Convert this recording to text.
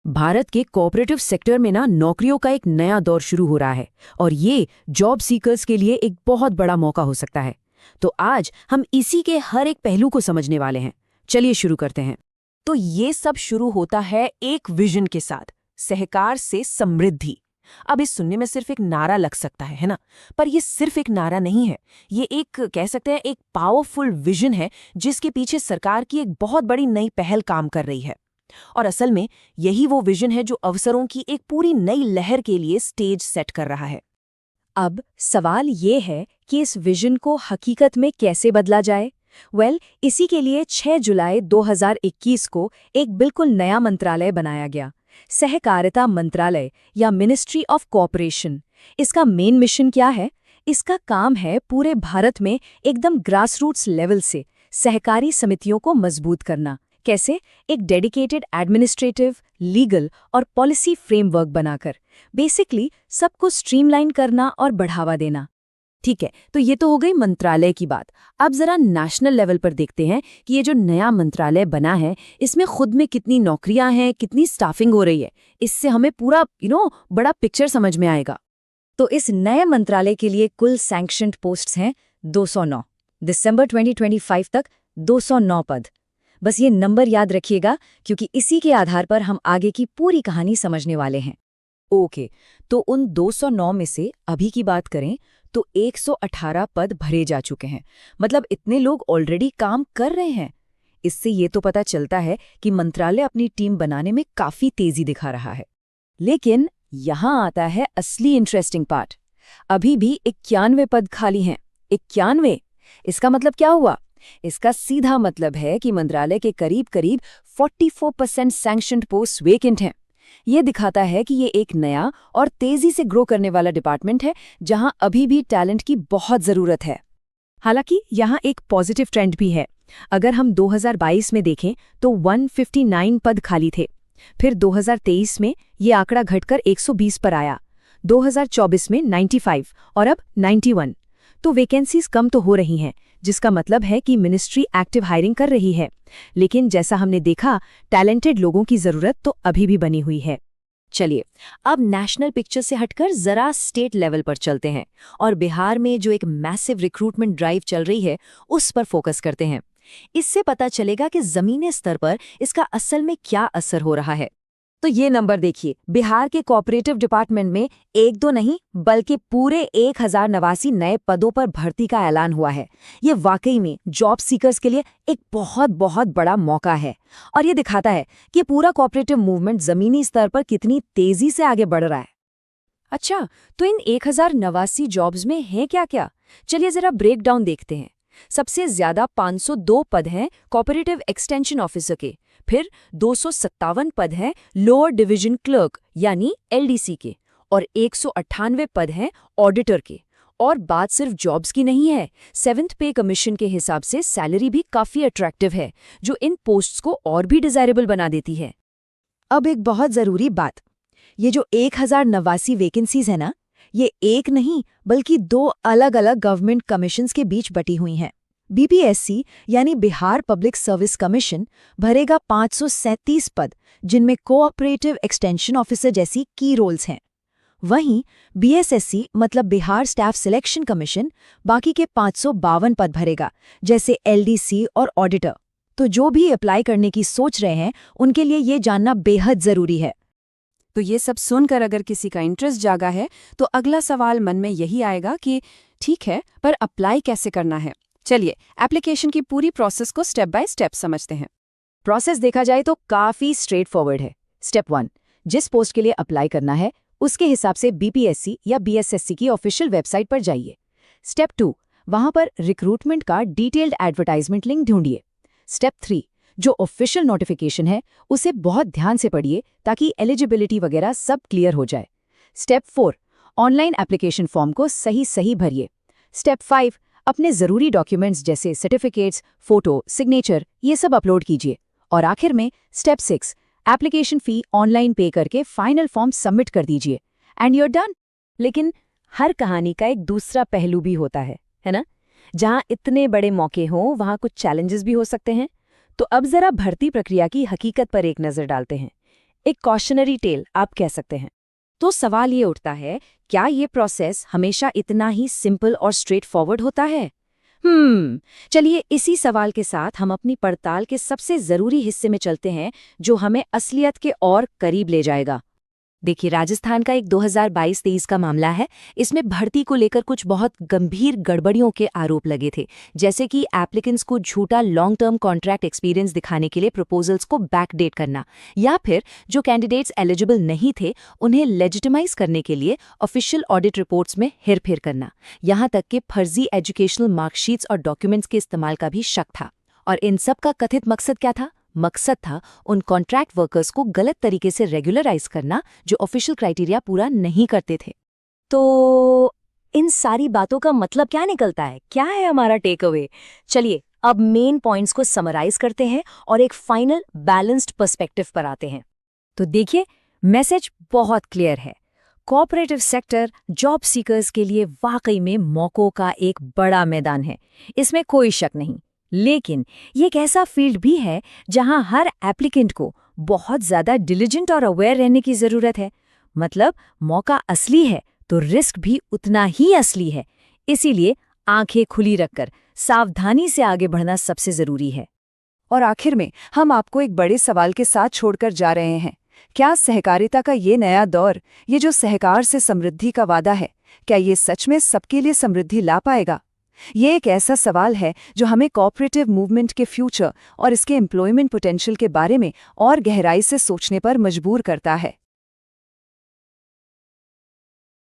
भारत के cooperative sector में ना नौकरियों का एक नया दौर शुरू हो रहा है और ये जॉब सीकर्स के लिए एक बहुत बड़ा मौका हो सकता है। तो आज हम इसी के हर एक पहलू को समझने वाले हैं। चलिए शुरू करते हैं। तो ये सब शुरू होता है एक विजन के साथ, सहकार से समृद्धि। अब इस सुनने में सिर्फ एक नारा लग सकता है ना? पर ये सिर्फ एक नारा नहीं है। ये एक कह सकते हैं एक पावरफुल विजन है जिसके पीछे सरकार की एक बहुत बड़ी नई पहल काम कर रही है। और असल में यही वो विजन है जो अवसरों की एक पूरी नई लहर के लिए स्टेज सेट कर रहा है। अब सवाल ये है कि इस विजन को हकीकत में कैसे बदला जाए। इसी के लिए 6 जुलाई 2021 को एक बिल्कुल नया मंत्रालय बनाया गया, सहकारिता मंत्रालय या मिनिस्ट्री ऑफ कोऑपरेशन। इसका मेन मिशन क्या है? इसका काम है पूरे भारत में एकदम ग्रासरूट्स लेवल से सहकारी समितियों को मजबूत करना। कैसे? एक डेडिकेटेड एडमिनिस्ट्रेटिव, लीगल और पॉलिसी फ्रेमवर्क बनाकर बेसिकली सबको स्ट्रीमलाइन करना और बढ़ावा देना। ठीक है, तो ये तो हो गई मंत्रालय की बात। अब जरा नेशनल लेवल पर देखते हैं कि ये जो नया मंत्रालय बना है इसमें खुद में कितनी नौकरियां हैं, कितनी स्टाफिंग हो रही है। इससे हमें पूरा बड़ा पिक्चर समझ में आएगा। तो इस नए मंत्रालय के लिए कुल सैंक्शन्ड पोस्ट्स हैं 209। दिसंबर 2025 तक 209 पद। बस ये नंबर याद रखिएगा क्योंकि इसी के आधार पर हम आगे की पूरी कहानी समझने वाले हैं। ओके, तो उन 209 में से अभी की बात करें तो 118 पद भरे जा चुके हैं। मतलब इतने लोग ऑलरेडी काम कर रहे हैं। इससे ये तो पता चलता है कि मंत्रालय अपनी टीम बनाने में काफी तेजी दिखा रहा है। लेकिन यहाँ आता है असली इंटरेस्टिंग पार्ट। अभी भी 91 पद खाली हैं। 91? इसका मतलब क्या हुआ? इसका सीधा मतलब है कि मंत्रालय के करीब 44% सैंक्शन्ड पोस्ट वेकेंट हैं। ये दिखाता है कि ये एक नया और तेजी से ग्रो करने वाला डिपार्टमेंट है जहां अभी भी टैलेंट की बहुत जरूरत है। हालांकि यहाँ एक पॉजिटिव ट्रेंड भी है। अगर हम 2022 में देखें तो 159 पद खाली थे। फिर 2023 में ये आंकड़ा घटकर 120 पर आया, 2024 में 95 और अब 91। तो वैकेंसीज कम तो हो रही हैं, जिसका मतलब है कि मिनिस्ट्री एक्टिव हायरिंग कर रही है। लेकिन जैसा हमने देखा, टैलेंटेड लोगों की जरूरत तो अभी भी बनी हुई है। चलिए अब नेशनल पिक्चर से हटकर जरा स्टेट लेवल पर चलते हैं और बिहार में जो एक मैसिव रिक्रूटमेंट ड्राइव चल रही है उस पर फोकस करते हैं। इससे पता चलेगा कि जमीनी स्तर पर इसका असल में क्या असर हो रहा है। तो ये नंबर देखिए, बिहार के कोऑपरेटिव डिपार्टमेंट में एक दो नहीं बल्कि पूरे 1089 नए पदों पर भर्ती का ऐलान हुआ है। ये वाकई में जॉब सीकर्स के लिए एक बहुत बहुत बड़ा मौका है और ये दिखाता है कि पूरा कोऑपरेटिव मूवमेंट जमीनी स्तर पर कितनी तेजी से आगे बढ़ रहा है। अच्छा, तो इन 1089 जॉब्स में है क्या क्या? चलिए जरा ब्रेक डाउन देखते हैं। सबसे ज्यादा 502 पद हैं कोऑपरेटिव एक्सटेंशन ऑफिसर के। फिर 257 पद हैं लोअर डिवीजन क्लर्क यानी एलडीसी के और 198 पद हैं ऑडिटर के। और बात सिर्फ जॉब्स की नहीं है, 7th पे कमीशन के हिसाब से सैलरी भी काफी अट्रैक्टिव है जो इन पोस्ट्स को और भी डिजायरेबल बना देती है। अब एक बहुत जरूरी बात, ये जो 1089 वैकेंसीज है ना, ये एक नहीं बल्कि 2 अलग अलग गवर्नमेंट कमीशंस के बीच बटी हुई हैं। बीपीएससी यानी बिहार पब्लिक सर्विस कमीशन भरेगा 537 पद, जिनमें कोऑपरेटिव एक्सटेंशन ऑफिसर जैसी की रोल्स हैं। वहीं बीएसएससी मतलब बिहार स्टाफ सिलेक्शन कमीशन बाकी के 552 पद भरेगा, जैसे एलडीसी और ऑडिटर। तो जो भी अप्लाई करने की सोच रहे हैं उनके लिए ये जानना बेहद जरूरी है। तो ये सब सुनकर अगर किसी का इंटरेस्ट जागा है तो अगला सवाल मन में यही आएगा कि ठीक है, पर अप्लाई कैसे करना है? चलिए एप्लीकेशन की पूरी प्रोसेस को स्टेप बाय स्टेप समझते हैं। प्रोसेस देखा जाए तो काफी स्ट्रेट फॉरवर्ड है। स्टेप 1, जिस पोस्ट के लिए अप्लाई करना है उसके हिसाब से बीपीएससी या बीएसएससी की ऑफिशियल वेबसाइट पर जाइए। स्टेप 2, वहां पर रिक्रूटमेंट का डिटेल्ड एडवर्टाइजमेंट लिंक ढूंढिए। स्टेप 3, जो ऑफिशियल नोटिफिकेशन है उसे बहुत ध्यान से पढ़िए ताकि एलिजिबिलिटी वगैरह सब क्लियर हो जाए। स्टेप 4, ऑनलाइन एप्लीकेशन फॉर्म को सही भरिए। स्टेप 5, अपने जरूरी डॉक्यूमेंट्स जैसे सर्टिफिकेट्स, फोटो, सिग्नेचर ये सब अपलोड कीजिए। और आखिर में स्टेप 6, एप्लीकेशन फी ऑनलाइन पे करके फाइनल फॉर्म सबमिट कर दीजिए एंड यू आर डन। लेकिन हर कहानी का एक दूसरा पहलू भी होता है ना? जहां इतने बड़े मौके हों वहां कुछ चैलेंजेस भी हो सकते हैं। तो अब जरा भर्ती प्रक्रिया की हकीकत पर एक नजर डालते हैं। एक कॉशनरी टेल आप कह सकते हैं। तो सवाल ये उठता है, क्या ये प्रोसेस हमेशा इतना ही सिंपल और स्ट्रेट फॉरवर्ड होता है? चलिए इसी सवाल के साथ हम अपनी पड़ताल के सबसे ज़रूरी हिस्से में चलते हैं, जो हमें असलियत के और करीब ले जाएगा। देखिए, राजस्थान का एक 2022-23 का मामला है। इसमें भर्ती को लेकर कुछ बहुत गंभीर गड़बड़ियों के आरोप लगे थे, जैसे कि एप्लीकेंट्स को झूठा लॉन्ग टर्म कॉन्ट्रैक्ट एक्सपीरियंस दिखाने के लिए प्रपोजल्स को बैकडेट करना, या फिर जो कैंडिडेट्स एलिजिबल नहीं थे उन्हें लेजिटिमाइज करने के लिए ऑफिशियल ऑडिट रिपोर्ट्स में हेरफेर करना। यहाँ तक कि फर्जी एजुकेशनल मार्कशीट्स और डॉक्यूमेंट्स के इस्तेमाल का भी शक था। और इन सब का कथित मकसद क्या था? मकसद था उन कॉन्ट्रैक्ट वर्कर्स को गलत तरीके से रेगुलराइज करना जो ऑफिशियल क्राइटेरिया पूरा नहीं करते थे। तो इन सारी बातों का मतलब क्या निकलता है? क्या है हमारा टेक अवे? चलिए अब मेन पॉइंट्स को समराइज करते हैं और एक फाइनल बैलेंस्ड पर्सपेक्टिव पर आते हैं। तो देखिए, मैसेज बहुत क्लियर है। कोऑपरेटिव सेक्टर जॉब सीकर्स के लिए वाकई में मौकों का एक बड़ा मैदान है, इसमें कोई शक नहीं। लेकिन ये एक ऐसा फील्ड भी है जहां हर एप्लीकेंट को बहुत ज़्यादा डिलिजेंट और अवेयर रहने की ज़रूरत है। मतलब मौका असली है तो रिस्क भी उतना ही असली है। इसीलिए आंखें खुली रखकर सावधानी से आगे बढ़ना सबसे ज़रूरी है। और आखिर में हम आपको एक बड़े सवाल के साथ छोड़कर जा रहे हैं। क्या सहकारिता का ये नया दौर, ये जो सहकार से समृद्धि का वादा है, क्या ये सच में सबके लिए समृद्धि ला पाएगा? ये एक ऐसा सवाल है जो हमें कोऑपरेटिव मूवमेंट के फ्यूचर और इसके एम्प्लॉयमेंट पोटेंशियल के बारे में और गहराई से सोचने पर मजबूर करता है।